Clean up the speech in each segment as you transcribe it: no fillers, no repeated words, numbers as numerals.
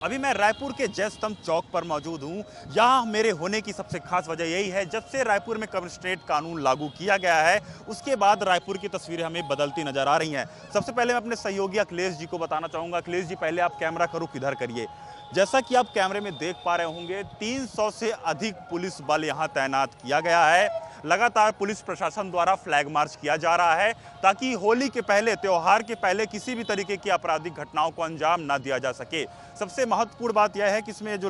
अभी मैं रायपुर के जय स्तंभ चौक पर मौजूद हूँ। यहाँ मेरे होने की सबसे खास वजह यही है, जब से रायपुर में कमिश्नरेट कानून लागू किया गया है उसके बाद रायपुर की तस्वीरें हमें बदलती नजर आ रही हैं। सबसे पहले मैं अपने सहयोगी अखिलेश जी को बताना चाहूँगा। अखिलेश जी, पहले आप कैमरा का रुख इधर करिए। जैसा कि आप कैमरे में देख पा रहे होंगे, 300 से अधिक पुलिस बल यहाँ तैनात किया गया है। लगातार पुलिस प्रशासन द्वारा फ्लैग मार्च किया जा रहा है ताकि होली के पहले, त्यौहार के पहले किसी भी तरीके की आपराधिक घटनाओं को अंजाम ना दिया जा सके। सबसे महत्वपूर्ण बात यह है कि इसमें जो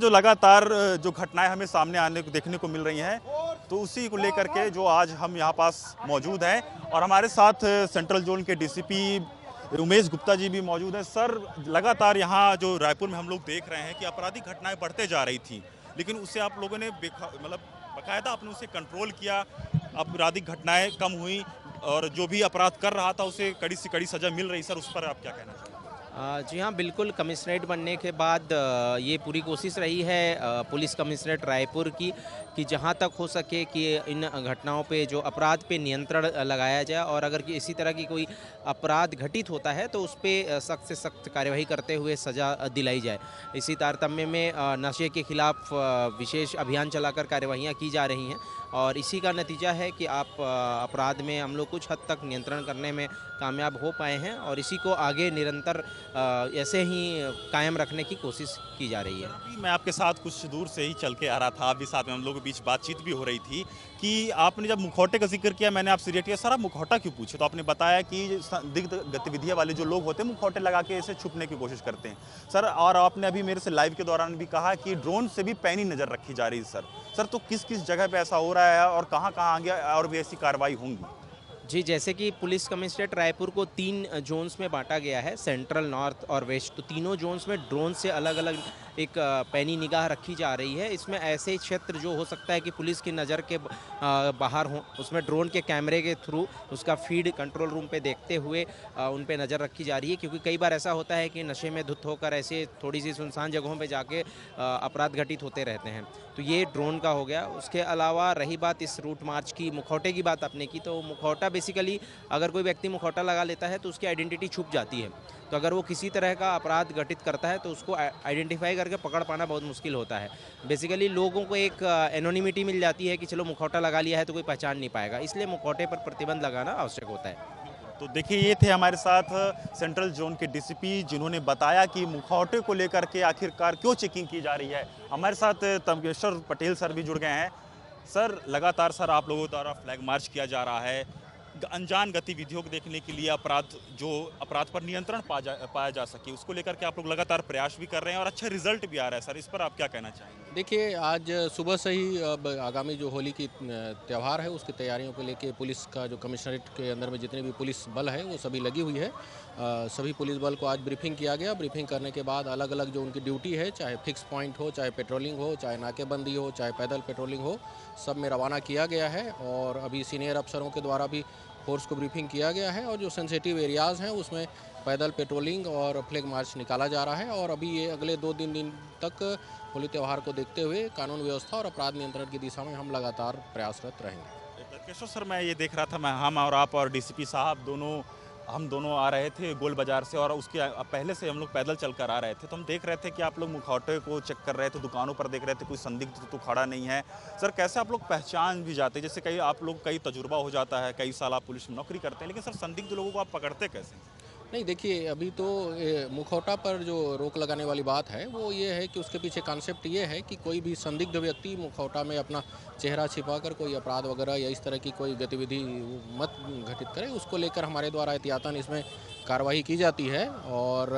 लगातार जो घटनाएं हमें सामने आने को देखने को मिल रही हैं, तो उसी को लेकर के जो आज हम यहाँ पास मौजूद हैं और हमारे साथ सेंट्रल जोन के डीसीपी उमेश गुप्ता जी भी मौजूद हैं। सर, लगातार यहाँ जो रायपुर में हम लोग देख रहे हैं कि आपराधिक घटनाएं बढ़ते जा रही थी, लेकिन उससे आप लोगों ने बाकायदा आपने उसे कंट्रोल किया, आपराधिक घटनाएं कम हुई और जो भी अपराध कर रहा था उसे कड़ी से कड़ी सजा मिल रही। सर, उस पर आप क्या कहना चाहेंगे? जी हाँ, बिल्कुल। कमिश्नरेट बनने के बाद ये पूरी कोशिश रही है पुलिस कमिश्नरेट रायपुर की कि जहाँ तक हो सके कि इन घटनाओं पे, जो अपराध पे नियंत्रण लगाया जाए और अगर इसी तरह की कोई अपराध घटित होता है तो उस पर सख्त से सख्त कार्यवाही करते हुए सज़ा दिलाई जाए। इसी तारतम्य में नशे के खिलाफ विशेष अभियान चलाकर कार्यवाहियाँ की जा रही हैं और इसी का नतीजा है कि अपराध में हम लोग कुछ हद तक नियंत्रण करने में कामयाब हो पाए हैं और इसी को आगे निरंतर ऐसे ही कायम रखने की कोशिश की जा रही है। अभी मैं आपके साथ कुछ दूर से ही चल के आ रहा था, आप भी साथ में, हम लोगों के बीच बातचीत भी हो रही थी कि आपने जब मुखौटे का जिक्र किया, मैंने आपसे रिएक्ट किया, सर आप मुखौटा क्यों पूछे? तो आपने बताया कि संदिग्ध गतिविधियां वाले जो लोग होते हैं मुखौटे लगा के इसे छुपने की कोशिश करते हैं। सर, और आपने अभी मेरे से लाइव के दौरान भी कहा कि ड्रोन से भी पैनी नज़र रखी जा रही है। सर, तो किस किस जगह पर ऐसा हो रहा है और कहाँ कहाँ आगे और भी ऐसी कार्रवाई होंगी? जी, जैसे कि पुलिस कमिश्नरेट रायपुर को 3 जोन्स में बांटा गया है, सेंट्रल, नॉर्थ और वेस्ट। तो तीनों जोन्स में ड्रोन से अलग अलग एक पैनी निगाह रखी जा रही है। इसमें ऐसे क्षेत्र जो हो सकता है कि पुलिस की नज़र के बाहर हों, उसमें ड्रोन के कैमरे के थ्रू उसका फीड कंट्रोल रूम पे देखते हुए उन पे नज़र रखी जा रही है, क्योंकि कई बार ऐसा होता है कि नशे में धुत होकर ऐसे थोड़ी सी सुनसान जगहों पे जाके अपराध घटित होते रहते हैं। तो ये ड्रोन का हो गया। उसके अलावा रही बात इस रूट मार्च की, मुखौटे की बात आपने की, तो मुखौटा बेसिकली अगर कोई व्यक्ति मुखौटा लगा लेता है तो उसकी आइडेंटिटी छुप जाती है। तो अगर वो किसी तरह का अपराध घटित करता है तो उसको आइडेंटिफाई करके पकड़ पाना बहुत मुश्किल होता है। बेसिकली लोगों को एक एनोनिमिटी मिल जाती है कि चलो मुखौटा लगा लिया है तो कोई पहचान नहीं पाएगा, इसलिए मुखौटे पर प्रतिबंध लगाना आवश्यक होता है। तो देखिए, ये थे हमारे साथ सेंट्रल जोन के डीसीपी, जिन्होंने बताया कि मुखौटे को लेकर के आखिरकार क्यों चेकिंग की जा रही है। हमारे साथ तमकेश्वर पटेल सर भी जुड़ गए हैं। सर, लगातार सर आप लोगों द्वारा फ्लैग मार्च किया जा रहा है अनजान गतिविधियों को देखने के लिए, अपराध पर नियंत्रण पाया जा सके, उसको लेकर के आप लोग लगातार प्रयास भी कर रहे हैं और अच्छा रिजल्ट भी आ रहा है। सर, इस पर आप क्या कहना चाहेंगे? देखिए, आज सुबह से ही अब आगामी जो होली की त्यौहार है उसकी तैयारियों को लेके पुलिस का जो कमिश्नरेट के अंदर में जितने भी पुलिस बल है वो सभी लगी हुई है। सभी पुलिस बल को आज ब्रीफिंग किया गया। ब्रीफिंग करने के बाद अलग अलग जो उनकी ड्यूटी है, चाहे फिक्स पॉइंट हो, चाहे पेट्रोलिंग हो, चाहे नाकेबंदी हो, चाहे पैदल पेट्रोलिंग हो, सब में रवाना किया गया है और अभी सीनियर अफसरों के द्वारा भी फोर्स को ब्रीफिंग किया गया है और जो सेंसिटिव एरियाज़ हैं उसमें पैदल पेट्रोलिंग और फ्लैग मार्च निकाला जा रहा है और अभी ये अगले 2-3 दिन तक होली त्यौहार को देखते हुए कानून व्यवस्था और अपराध नियंत्रण की दिशा में हम लगातार प्रयासरत रहेंगे। केशव सर, मैं ये देख रहा था, हम और आप और डीसीपी साहब हम दोनों आ रहे थे गोल बाजार से और उसके पहले से हम लोग पैदल चलकर आ रहे थे, तो हम देख रहे थे कि आप लोग मुखौटे को चेक कर रहे थे, दुकानों पर देख रहे थे कोई संदिग्ध तो खड़ा नहीं है। सर, कैसे आप लोग पहचान भी जाते हैं? जैसे कई तजुर्बा हो जाता है, कई साल आप पुलिस में नौकरी करते हैं, लेकिन सर संदिग्ध लोगों को आप पकड़ते कैसे? नहीं, देखिए, अभी तो मुखौटा पर जो रोक लगाने वाली बात है वो ये है कि उसके पीछे कॉन्सेप्ट ये है कि कोई भी संदिग्ध व्यक्ति मुखौटा में अपना चेहरा छिपाकर कोई अपराध वगैरह या इस तरह की कोई गतिविधि मत घटित करे। उसको लेकर हमारे द्वारा एहतियातन इसमें कार्रवाई की जाती है और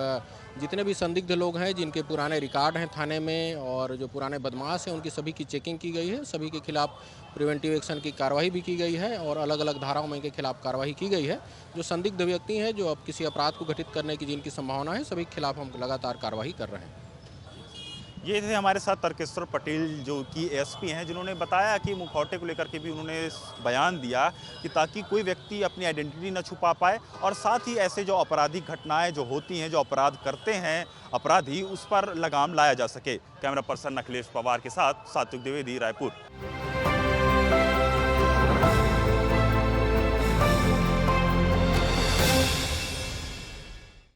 जितने भी संदिग्ध लोग हैं, जिनके पुराने रिकॉर्ड हैं थाने में और जो पुराने बदमाश हैं, उनकी सभी की चेकिंग की गई है। सभी के खिलाफ प्रिवेंटिव एक्शन की कार्रवाई भी की गई है और अलग अलग धाराओं में इनके खिलाफ कार्रवाई की गई है। जो संदिग्ध व्यक्ति हैं, जो अब किसी अपराध को घटित करने की जिनकी संभावना है, सभी के खिलाफ हम लगातार कार्रवाई कर रहे हैं। ये थे हमारे साथ तर्केश्वर पटेल, जो कि एसपी हैं, जिन्होंने बताया कि मुखौटे को लेकर के भी उन्होंने बयान दिया कि ताकि कोई व्यक्ति अपनी आइडेंटिटी न छुपा पाए और साथ ही ऐसे जो आपराधिक घटनाएं जो होती हैं, जो अपराध करते हैं अपराधी, उस पर लगाम लाया जा सके। कैमरा पर्सन अखिलेश पवार के साथ सात्विक द्विवेदी, रायपुर।